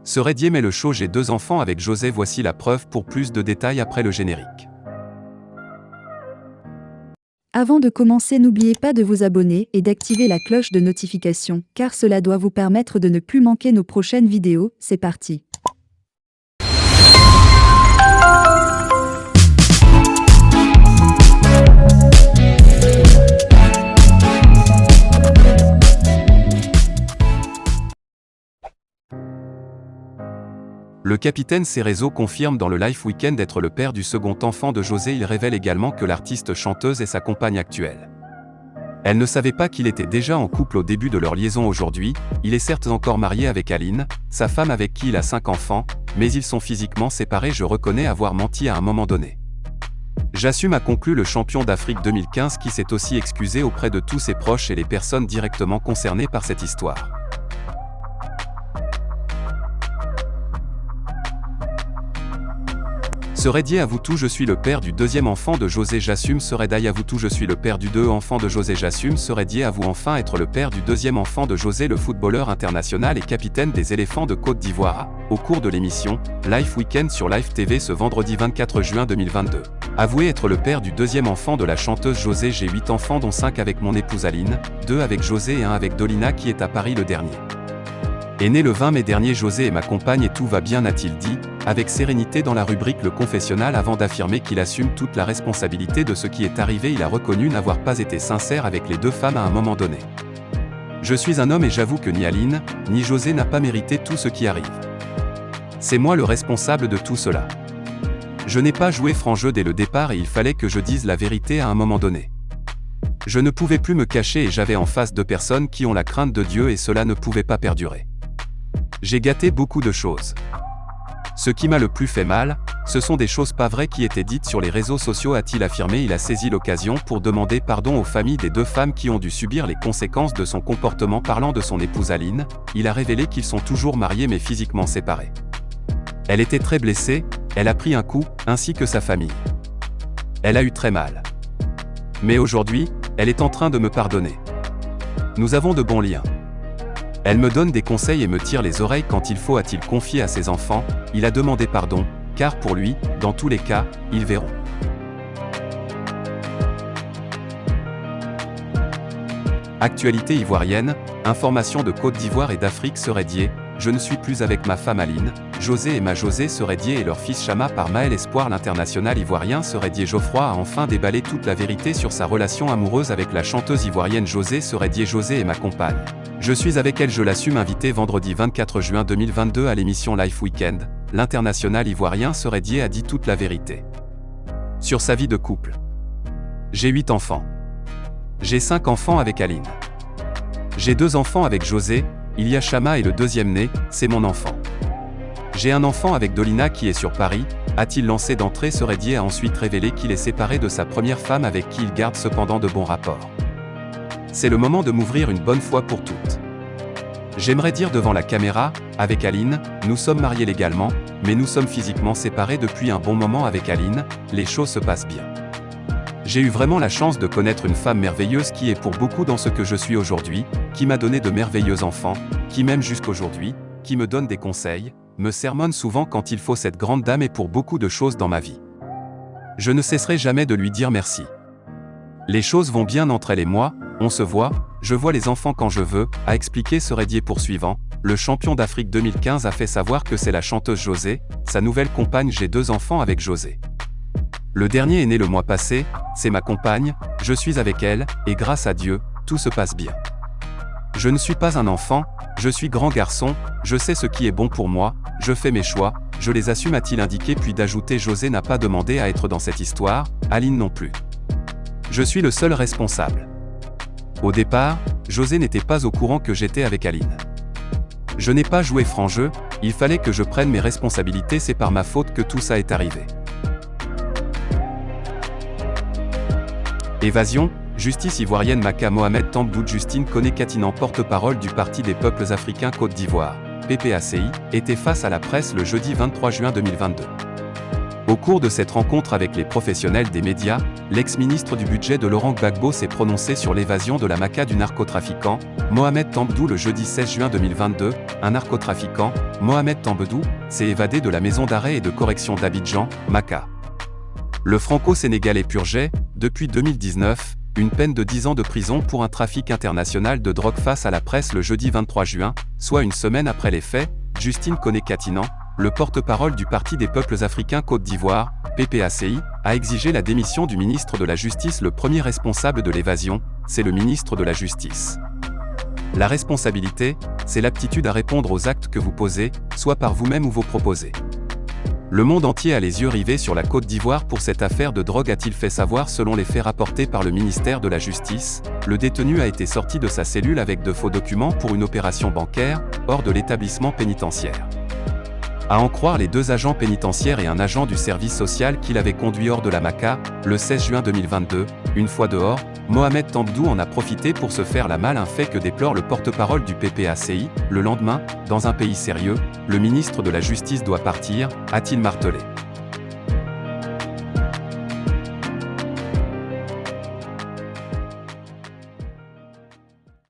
Serait Dié mais le show J'ai 2 enfants avec José. Voici la preuve pour plus de détails après le générique. Avant de commencer, n'oubliez pas de vous abonner et d'activer la cloche de notification, car cela doit vous permettre de ne plus manquer nos prochaines vidéos. C'est parti. Le capitaine Cerezo confirme dans le Life Weekend être le père du second enfant de José. Il révèle également que l'artiste chanteuse est sa compagne actuelle. Elle ne savait pas qu'il était déjà en couple au début de leur liaison aujourd'hui. Il est certes encore marié avec Aline, sa femme avec qui il a 5 enfants, mais ils sont physiquement séparés. Je reconnais avoir menti à un moment donné. J'assume, a conclu le champion d'Afrique 2015 qui s'est aussi excusé auprès de tous ses proches et les personnes directement concernées par cette histoire. Serait Dié à vous tout, je suis le père du 2e enfant de José. J'assume. Serait Dié à vous tout, je suis le père du 2 enfant de José. J'assume. Serait Dié à vous enfin être le père du 2e enfant de José. Le footballeur international et capitaine des Éléphants de Côte d'Ivoire, au cours de l'émission Life Weekend sur Life TV ce vendredi 24 juin 2022, avoué être le père du 2e enfant de la chanteuse José. J'ai 8 enfants dont 5 avec mon épouse Aline, 2 avec José et 1 avec Dolina qui est à Paris le dernier. Est né le 20 mai dernier. José est ma compagne et tout va bien, a-t-il dit, avec sérénité dans la rubrique Le Confessionnal avant d'affirmer qu'il assume toute la responsabilité de ce qui est arrivé. Il a reconnu n'avoir pas été sincère avec les 2 femmes à un moment donné. Je suis un homme et j'avoue que ni Aline, ni José n'a pas mérité tout ce qui arrive. C'est moi le responsable de tout cela. Je n'ai pas joué franc jeu dès le départ et il fallait que je dise la vérité à un moment donné. Je ne pouvais plus me cacher et j'avais en face 2 personnes qui ont la crainte de Dieu et cela ne pouvait pas perdurer. J'ai gâté beaucoup de choses. Ce qui m'a le plus fait mal, ce sont des choses pas vraies qui étaient dites sur les réseaux sociaux, a-t-il affirmé. Il a saisi l'occasion pour demander pardon aux familles des 2 femmes qui ont dû subir les conséquences de son comportement. Parlant de son épouse Aline, il a révélé qu'ils sont toujours mariés mais physiquement séparés. Elle était très blessée, elle a pris un coup, ainsi que sa famille. Elle a eu très mal. Mais aujourd'hui, elle est en train de me pardonner. Nous avons de bons liens. Elle me donne des conseils et me tire les oreilles quand il faut, a-t-il confié à ses enfants. Il a demandé pardon, car pour lui, dans tous les cas, ils verront. Actualité ivoirienne, information de Côte d'Ivoire et d'Afrique. Serait Dié, je ne suis plus avec ma femme Aline, José et ma José. Serait Dié et leur fils Chama par Maël Espoir. L'international ivoirien Serait Dié Geoffroy a enfin déballé toute la vérité sur sa relation amoureuse avec la chanteuse ivoirienne José. Serait Dié, José est ma compagne. Je suis avec elle, je l'assume. Invité vendredi 24 juin 2022 à l'émission Life Weekend, l'international ivoirien Serait Dié a dit toute la vérité sur sa vie de couple. J'ai 8 enfants. J'ai 5 enfants avec Aline. J'ai 2 enfants avec José, il y a Chama et le 2e né, c'est mon enfant. J'ai un enfant avec Dolina qui est sur Paris, a-t-il lancé d'entrée. Serait Dié a ensuite révélé qu'il est séparé de sa première femme avec qui il garde cependant de bons rapports. C'est le moment de m'ouvrir une bonne fois pour toutes. J'aimerais dire devant la caméra, avec Aline, nous sommes mariés légalement, mais nous sommes physiquement séparés depuis un bon moment. Avec Aline, les choses se passent bien. J'ai eu vraiment la chance de connaître une femme merveilleuse qui est pour beaucoup dans ce que je suis aujourd'hui, qui m'a donné de merveilleux enfants, qui m'aime jusqu'aujourd'hui, qui me donne des conseils, me sermonne souvent quand il faut. Cette grande dame est pour beaucoup de choses dans ma vie. Je ne cesserai jamais de lui dire merci. Les choses vont bien entre elle et moi, on se voit, je vois les enfants quand je veux, a expliqué Serait Dié. Poursuivant, le champion d'Afrique 2015 a fait savoir que c'est la chanteuse José, sa nouvelle compagne. J'ai 2 enfants avec José. Le dernier est né le mois passé, c'est ma compagne, je suis avec elle, et grâce à Dieu, tout se passe bien. Je ne suis pas un enfant, je suis grand garçon, je sais ce qui est bon pour moi, je fais mes choix, je les assume, a-t-il indiqué, puis d'ajouter José n'a pas demandé à être dans cette histoire, Aline non plus. Je suis le seul responsable. Au départ, José n'était pas au courant que j'étais avec Aline. Je n'ai pas joué franc jeu, il fallait que je prenne mes responsabilités, c'est par ma faute que tout ça est arrivé. Évasion, justice ivoirienne. Maka Mohamed Tambdoud. Justine Koné-Katinan, porte-parole du Parti des peuples africains Côte d'Ivoire, PPACI, était face à la presse le jeudi 23 juin 2022. Au cours de cette rencontre avec les professionnels des médias, l'ex-ministre du budget de Laurent Gbagbo s'est prononcé sur l'évasion de la MACA du narcotrafiquant, Mohamed Tambedou le jeudi 16 juin 2022. Un narcotrafiquant, Mohamed Tambedou, s'est évadé de la maison d'arrêt et de correction d'Abidjan, MACA. Le franco-sénégalais purgeait, depuis 2019, une peine de 10 ans de prison pour un trafic international de drogue face à la presse le jeudi 23 juin, soit une semaine après les faits. Justine Koné-Katinan, le porte-parole du Parti des peuples africains Côte d'Ivoire, PPACI, a exigé la démission du ministre de la Justice. Le premier responsable de l'évasion, c'est le ministre de la Justice. La responsabilité, c'est l'aptitude à répondre aux actes que vous posez, soit par vous-même ou vos proposés. Le monde entier a les yeux rivés sur la Côte d'Ivoire pour cette affaire de drogue, a-t-il fait savoir. Selon les faits rapportés par le ministère de la Justice, le détenu a été sorti de sa cellule avec de faux documents pour une opération bancaire, hors de l'établissement pénitentiaire. À en croire les 2 agents pénitentiaires et un agent du service social qui l'avaient conduit hors de la MACA, le 16 juin 2022, une fois dehors, Mohamed Tambedou en a profité pour se faire la malle, un fait que déplore le porte-parole du PPACI. Le lendemain, dans un pays sérieux, le ministre de la Justice doit partir, a-t-il martelé.